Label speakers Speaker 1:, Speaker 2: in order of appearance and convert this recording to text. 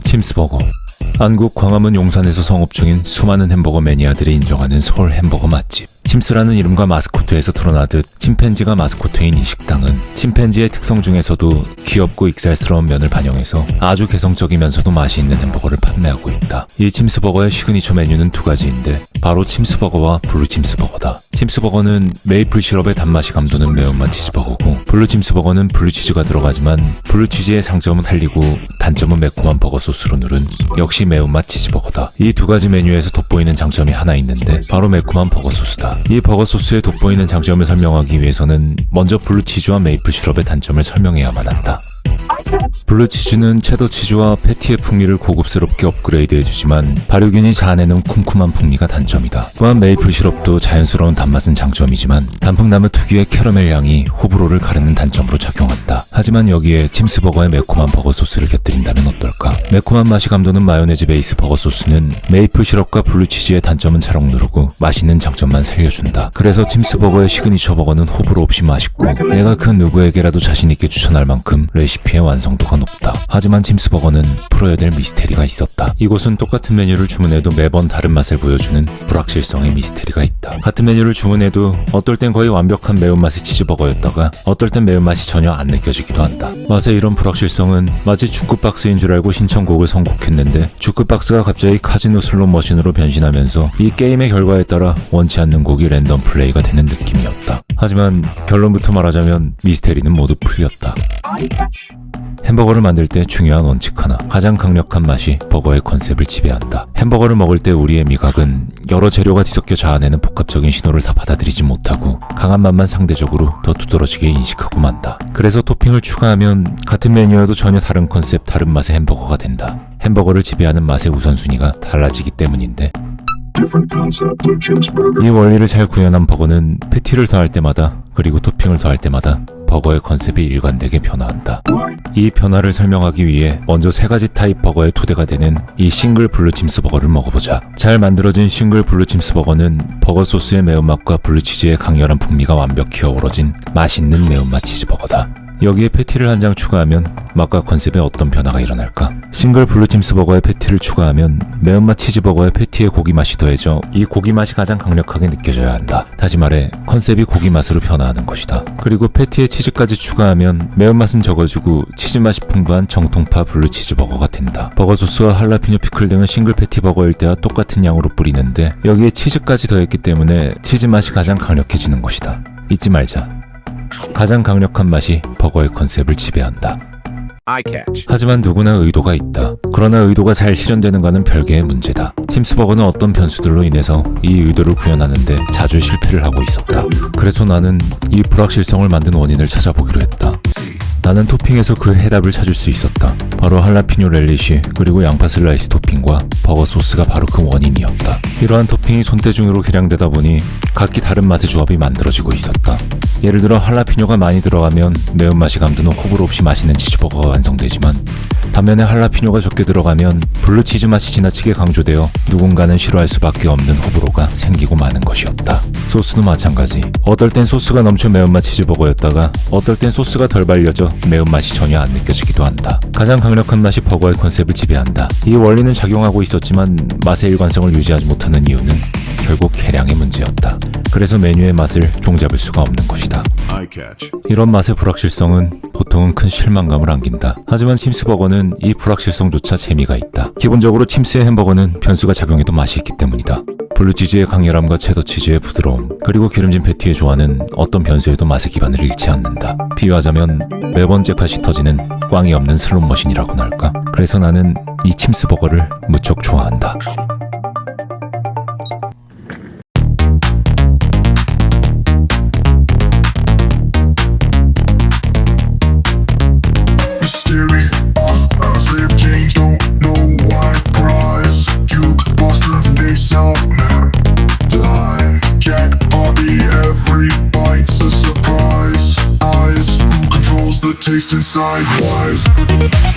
Speaker 1: 침스버거. 한국 광화문 용산에서 성업 중인 수많은 햄버거 매니아들이 인정하는 서울 햄버거 맛집. 침스라는 이름과 마스코트에서 드러나듯 침팬지가 마스코트인 이 식당은 침팬지의 특성 중에서도 귀엽고 익살스러운 면을 반영해서 아주 개성적이면서도 맛이 있는 햄버거를 판매하고 있다. 이 침스버거의 시그니처 메뉴는 두 가지인데 바로 침스버거와 블루침스버거다. 침스버거는 메이플 시럽의 단맛이 감도는 매운맛 치즈버거고, 블루침스버거는 블루치즈가 들어가지만 블루치즈의 장점은 살리고 단점은 매콤한 버거 소스로 누른 역시 매운맛 치즈버거다. 이 두 가지 메뉴에서 돋보이는 장점이 하나 있는데 바로 매콤한 버거 소스다. 이 버거 소스에 돋보이는 장점을 설명하기 위해서는 먼저 블루치즈와 메이플 시럽의 단점을 설명해야만 한다. 블루치즈는 체더치즈와 패티의 풍미를 고급스럽게 업그레이드해주지만 발효균이 자아내는 쿰쿰한 풍미가 단점이다. 또한 메이플 시럽도 자연스러운 단맛은 장점이지만 단풍나무 특유의 캐러멜 향이 호불호를 가르는 단점으로 작용한다. 하지만 여기에 침스버거의 매콤한 버거 소스를 곁들인다면 어떨까? 매콤한 맛이 감도는 마요네즈 베이스 버거 소스는 메이플 시럽과 블루치즈의 단점은 잘 억누르고 맛있는 장점만 살려준다. 그래서 침스버거의 시그니처 버거는 호불호 없이 맛있고 내가 그 누구에게라도 자신있게 추천할 만큼 레시피의 완성도가 높다. 하지만 침스버거는 풀어야 될 미스테리가 있었다. 이곳은 똑같은 메뉴를 주문해도 매번 다른 맛을 보여주는 불확실성의 미스테리가 있다. 같은 메뉴를 주문해도 어떨 땐 거의 완벽한 매운맛의 치즈버거였다가 어떨 땐 매운맛이 전혀 안 느껴지기도 한다. 맛의 이런 불확실성은 마치 주크박스인 줄 알고 신청곡을 선곡했는데 주크박스가 갑자기 카지노 슬롯 머신으로 변신하면서 이 게임의 결과에 따라 원치 않는 곡이 랜덤 플레이가 되는 느낌이었다. 하지만 결론부터 말하자면 미스테리는 모두 풀렸다. 햄버거를 만들 때 중요한 원칙 하나, 가장 강력한 맛이 버거의 컨셉을 지배한다. 햄버거를 먹을 때 우리의 미각은 여러 재료가 뒤섞여 자아내는 복합적인 신호를 다 받아들이지 못하고 강한 맛만 상대적으로 더 두드러지게 인식하고 만다. 그래서 토핑을 추가하면 같은 메뉴여도 전혀 다른 컨셉, 다른 맛의 햄버거가 된다. 햄버거를 지배하는 맛의 우선순위가 달라지기 때문인데, 이 원리를 잘 구현한 버거는 패티를 더할 때마다 그리고 토핑을 더할 때마다 버거의 컨셉이 일관되게 변화한다. 이 변화를 설명하기 위해 먼저 세 가지 타입 버거의 토대가 되는 이 싱글 블루침스 버거를 먹어보자. 잘 만들어진 싱글 블루침스 버거는 버거 소스의 매운맛과 블루치즈의 강렬한 풍미가 완벽히 어우러진 맛있는 매운맛 치즈버거다. 여기에 패티를 한 장 추가하면 맛과 컨셉에 어떤 변화가 일어날까? 싱글 블루침스 버거에 패티를 추가하면 매운맛 치즈버거에 패티의 고기 맛이 더해져 이 고기 맛이 가장 강력하게 느껴져야 한다. 다시 말해 컨셉이 고기 맛으로 변화하는 것이다. 그리고 패티에 치즈까지 추가하면 매운맛은 적어지고 치즈맛이 풍부한 정통파 블루치즈 버거가 된다. 버거 소스와 할라피뇨 피클 등은 싱글 패티 버거일 때와 똑같은 양으로 뿌리는데 여기에 치즈까지 더했기 때문에 치즈 맛이 가장 강력해지는 것이다. 잊지 말자. 가장 강력한 맛이 버거의 컨셉을 지배한다. 하지만 누구나 의도가 있다. 그러나 의도가 잘 실현되는가는 별개의 문제다. 침스버거는 어떤 변수들로 인해서 이 의도를 구현하는데 자주 실패를 하고 있었다. 그래서 나는 이 불확실성을 만든 원인을 찾아보기로 했다. 나는 토핑에서 그 해답을 찾을 수 있었다. 바로 할라피뇨 렐리쉬 그리고 양파 슬라이스 토핑과 버거 소스가 바로 그 원인이었다. 이러한 토핑이 손대중으로 계량되다 보니 각기 다른 맛의 조합이 만들어지고 있었다. 예를 들어 할라피뇨가 많이 들어가면 매운맛이 감도는 호불호 없이 맛있는 치즈버거가 완성되지만 반면에 할라피뇨가 적게 들어가면 블루치즈 맛이 지나치게 강조되어 누군가는 싫어할 수밖에 없는 호불호가 생기고 마는 것이었다. 소스도 마찬가지. 어떨 땐 소스가 넘쳐 매운맛 치즈버거였다가 어떨 땐 소스가 덜 발려져 매운맛이 전혀 안 느껴지기도 한다. 가장 강력한 맛이 버거의 컨셉을 지배한다. 이 원리는 작용하고 있었지만 맛의 일관성을 유지하지 못하는 이유는 결국 계량의 문제였다. 그래서 메뉴의 맛을 종잡을 수가 없는 것이다. 이런 맛의 불확실성은 보통은 큰 실망감을 안긴다. 하지만 침스버거는 이 불확실성조차 재미가 있다. 기본적으로 침스의 햄버거는 변수가 작용해도 맛이 있기 때문이다. 블루치즈의 강렬함과 체더치즈의 부드러움, 그리고 기름진 패티의 조화는 어떤 변수에도 맛의 기반을 잃지 않는다. 비유하자면 매번 잭팟이 터지는 꽝이 없는 슬롯머신이라고나 할까? 그래서 나는 이 침스버거를 무척 좋아한다.
Speaker 2: Taste inside wise.